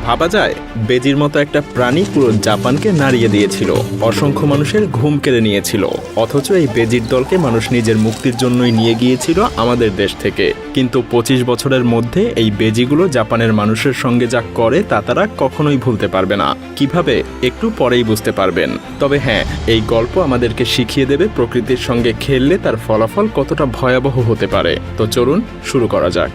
ভাবা যায় বেজির মতো একটা প্রাণী পুরো জাপানকে নাড়িয়ে দিয়েছিল, অসংখ্য মানুষের ঘুম কেড়ে নিয়েছিল। অথচ এই বেজির দলকে মানুষ নিজের মুক্তির জন্যই নিয়ে গিয়েছিল আমাদের দেশ থেকে। কিন্তু 25 বছরের মধ্যে এই বেজিগুলো জাপানের মানুষের সঙ্গে যা করে তা তারা কখনোই ভুলতে পারবে না। কিভাবে, একটু পরেই বুঝতে পারবেন। তবে হ্যাঁ, এই গল্প আমাদেরকে শিখিয়ে দেবে প্রকৃতির সঙ্গে খেললে তার ফলাফল কতটা ভয়াবহ হতে পারে। তো চলুন শুরু করা যাক।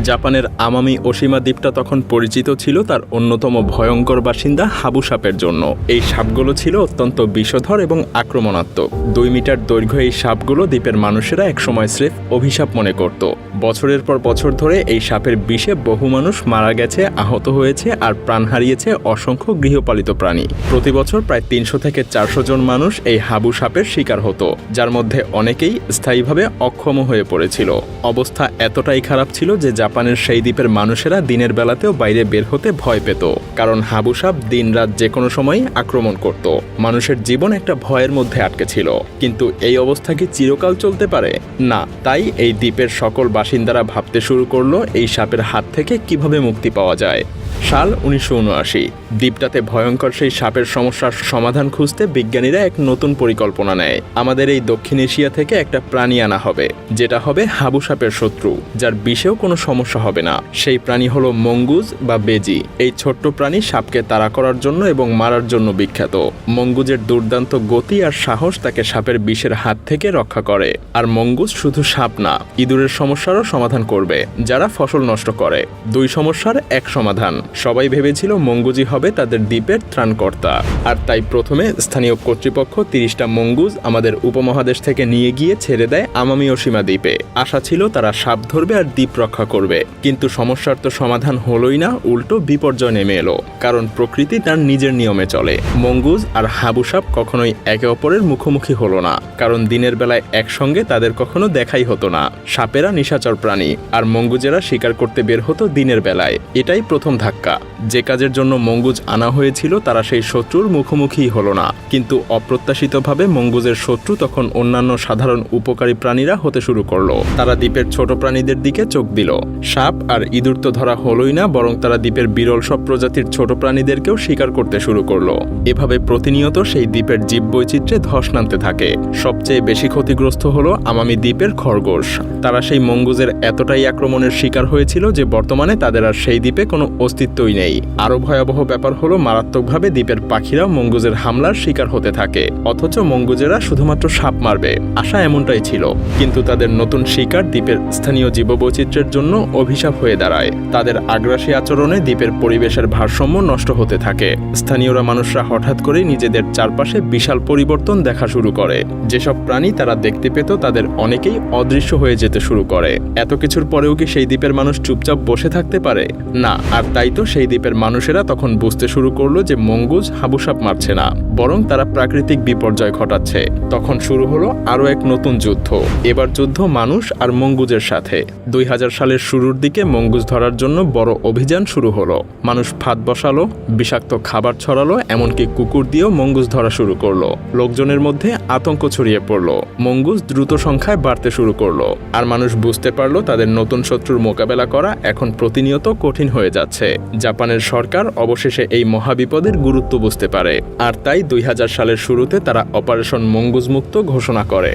জাপানের আমামি ওশিমা দ্বীপটা তখন পরিচিত ছিল তার অন্যতম ভয়ঙ্কর বাসিন্দা হাবু সাপের জন্য। এই সাপগুলো ছিল অত্যন্ত বিষধর এবং আক্রমণাত্মক। 2 মিটার দৈর্ঘ্য এই সাপগুলো দ্বীপের মানুষেরা একসময় স্রেফ অভিশাপ মনে করত। বছরের পর বছর ধরে এই সাপের বিষে বহু মানুষ মারা গেছে, আহত হয়েছে আর প্রাণ হারিয়েছে অসংখ্য গৃহপালিত প্রাণী। প্রতি বছর প্রায় 300 থেকে 400 জন মানুষ এই হাবু সাপের শিকার হতো, যার মধ্যে অনেকেই স্থায়ীভাবে অক্ষম হয়ে পড়েছিল। অবস্থা এতটাই খারাপ ছিল যে জাপানের সেই দ্বীপের মানুষেরা দিনের বেলাতেও বাইরে বের হতে ভয় পেত, কারণ হাবু সাপ দিন-রাত যে কোনো সময় আক্রমণ করত। মানুষের জীবন একটা ভয়ের মধ্যে আটকে ছিল। কিন্তু এই অবস্থা কি চিরকাল চলতে পারে? না। তাই এই দ্বীপের সকল বাসিন্দারা ভাবতে শুরু করলো এই সাপের হাত থেকে কিভাবে মুক্তি পাওয়া যায়। সাল 1979। দ্বীপটাতে ভয়ঙ্কর সেই সাপের সমস্যার সমাধান খুঁজতে বিজ্ঞানীরা এক নতুন পরিকল্পনা নেয়। আমাদের এই দক্ষিণ এশিয়া থেকে একটা প্রাণী আনা হবে, যেটা হবে হাবু সাপের শত্রু, যার বিষেও কোনো সমস্যা হবে না। সেই প্রাণী হলো মঙ্গুজ বা বেজি। এই ছোট্ট প্রাণী সাপকে তাড়া করার জন্য এবং মারার জন্য বিখ্যাত। মঙ্গুজের দুর্দান্ত গতি আর সাহস তাকে সাপের বিষের হাত থেকে রক্ষা করে। আর মঙ্গুজ শুধু সাপ না, ইঁদুরের সমস্যারও সমাধান করবে, যারা ফসল নষ্ট করে। 2 সমস্যার এক সমাধান। সবাই ভেবেছিল মঙ্গুজই হবে তাদের দ্বীপের ত্রাণকর্তা। আর তাই প্রথমে স্থানীয় কর্তৃপক্ষ 30টা মঙ্গুজ আমাদের উপমহাদেশ থেকে নিয়ে গিয়ে ছেড়ে দেয় আমামি ওশিমা দ্বীপে। আশা ছিল তারা সাপ ধরবে আর দ্বীপ রক্ষা করবে। কিন্তু সমস্যার তো সমাধান হলোই না, উল্টো বিপর্যয় নেমে এলো। কারণ প্রকৃতি তার নিজের নিয়মে চলে। মঙ্গুজ আর হাবু সাপ কখনোই একে অপরের মুখোমুখি হলো না, কারণ দিনের বেলায় একসঙ্গে তাদের কখনো দেখাই হতো না। সাপেরা নিশাচর প্রাণী, আর মঙ্গুজেরা শিকার করতে বের হতো দিনের বেলায়। এটাই প্রথম ধাক্কা। যে কাজের জন্য মঙ্গুজ আনা হয়েছিল তারা সেই শত্রুর মুখোমুখি হলো না। কিন্তু অপ্রত্যাশিতভাবে মঙ্গুজের শত্রু তখন অন্যান্য সাধারণ উপকারী প্রাণীরা হতে শুরু করলো। তারা দ্বীপের ছোট প্রাণীদের দিকে চোখ দিল। সাপ আর ইঁদুর তো ধরা হলোই না, বরং তারা দ্বীপের বিরল সব প্রজাতির ছোট প্রাণীদেরকেও শিকার করতে শুরু করলো। এভাবে প্রতিনিয়ত সেই দ্বীপের জীববৈচিত্র্যে ধস নামতে থাকে। সবচেয়ে বেশি ক্ষতিগ্রস্ত হলো আমামি দ্বীপের খরগোশ। তারা সেই মঙ্গুজের এতটাই আক্রমণের শিকার হয়েছিল যে বর্তমানে তাদের আর সেই দ্বীপে কোনো অস্তিত্বই নেই। আরো ভয়াবহ ব্যাপার হলো মারাত্মকভাবে দ্বীপের পাখিরাও মঙ্গুজের হামলার শিকার হতে থাকে। অথচ মঙ্গুজেরা শুধুমাত্র সাপ মারবে, আশা এমনটাই ছিল। কিন্তু তাদের নতুন শিকার দ্বীপের স্থানীয় জীববৈচিত্র্যের জন্য অভিশাপ হয়ে দাঁড়ায়। তাদের আগ্রাসী আচরণে দ্বীপের পরিবেশের ভারসাম্য নষ্ট হতে থাকে। স্থানীয়রা মানুষরা হঠাৎ করে নিজেদের চারপাশে বিশাল পরিবর্তন দেখা শুরু করে। যেসব প্রাণী তারা দেখতে পেত তাদের অনেকেই অদৃশ্য হয়ে যেতে শুরু করে। এত কিছুর পরেও কি সেই দ্বীপের মানুষ চুপচাপ বসে থাকতে পারে? না। আর তাই তো সেই দ্বীপের মানুষেরা তখন বুঝতে শুরু করলো যে মঙ্গুজ হাবু সাপ মারছে না, বরং তারা প্রাকৃতিক বিপর্যয় ঘটাচ্ছে। তখন শুরু হলো আরও এক নতুন যুদ্ধ। এবার যুদ্ধ মানুষ আর মঙ্গুজের সাথে। 2000 সালের শুরুর দিকে মঙ্গুজ ধরার জন্য বড় অভিযান শুরু হলো। মানুষ ফাঁদ বসালো, বিষাক্ত খাবার ছড়ালো, এমনকি কুকুর দিয়েও মঙ্গুজ ধরা শুরু করলো। লোকজনের মধ্যে আতঙ্ক ছড়িয়ে পড়লো। মঙ্গুজ দ্রুত সংখ্যায় বাড়তে শুরু করলো। আর মানুষ বুঝতে পারলো তাদের নতুন শত্রুর মোকাবেলা করা এখন প্রতিনিয়ত কঠিন হয়ে যাচ্ছে। জাপানের সরকার অবশেষে এই মহাবিপদের গুরুত্ব বুঝতে পারে। আর তাই 2000 সালের শুরুতে তারা অপারেশন মঙ্গুজ মুক্ত ঘোষণা করে।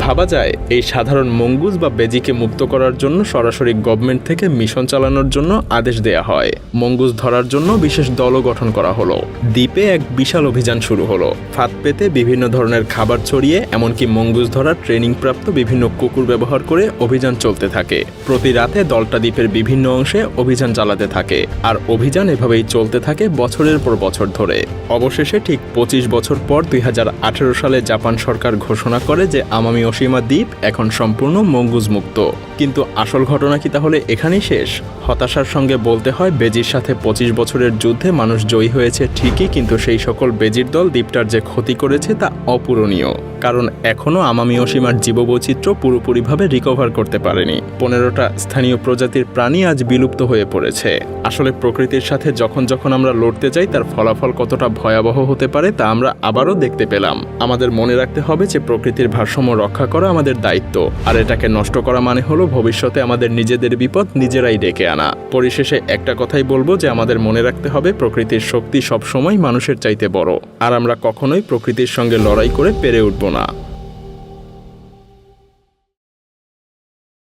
ভাবা যায় এই সাধারণ মঙ্গুজ বা বেজিকে মুক্ত করার জন্য সরাসরি গভর্নমেন্ট থেকে মিশন চালানোর জন্য আদেশ দেয়া হয়। মঙ্গুজ ধরার জন্য বিশেষ দলও গঠন করা হলো। দ্বীপে এক বিশাল অভিযান শুরু হলো। ফাঁদ পেতে বিভিন্ন ধরনের খাবার ছড়িয়ে, এমনকি মঙ্গুজ ধরার ট্রেনিং প্রাপ্ত বিভিন্ন কুকুর ব্যবহার করে অভিযান চলতে থাকে। প্রতি রাতে দলটা দ্বীপের বিভিন্ন অংশে অভিযান চালাতে থাকে। আর অভিযান এভাবেই চলতে থাকে বছরের পর বছর ধরে। অবশেষে ঠিক 25 বছর পর 2018 সালে জাপান সরকার ঘোষণা করে যে আমামি ওশিমা দ্বীপ এখন সম্পূর্ণ মঙ্গুজ মুক্ত। কিন্তু আসল ঘটনা কি তাহলে এখানেই শেষ? হতাশার সঙ্গে বলতে হয় বেজির সাথে 25 বছরের যুদ্ধে মানুষ জয়ী হয়েছে ঠিকই, কিন্তু সেই সকল বেজির দল দ্বীপটার যে ক্ষতি করেছে তা অপূরণীয়। কারণ এখনও আমামি ওশিমার জীববৈচিত্র্য পুরোপুরিভাবে রিকভার করতে পারেনি। 15টা স্থানীয় প্রজাতির প্রাণী আজ বিলুপ্ত হয়ে পড়েছে। আসলে প্রকৃতির সাথে যখন যখন আমরা লড়তে যাই তার ফলাফল কতটা ভয়াবহ হতে পারে তা আমরা আবারও দেখতে পেলাম। আমাদের মনে রাখতে হবে যে প্রকৃতির ভারসাম্য রক্ষা করা আমাদের দায়িত্ব, আর এটাকে নষ্ট করা মানে হলো ভবিষ্যতে আমাদের নিজেদের বিপদ নিজেরাই ডেকে আনা। পরিশেষে একটা কথাই বলবো যে আমাদের মনে রাখতে হবে প্রকৃতির শক্তি সবসময় মানুষের চাইতে বড়, আর আমরা কখনোই প্রকৃতির সঙ্গে লড়াই করে পেরে উঠব না।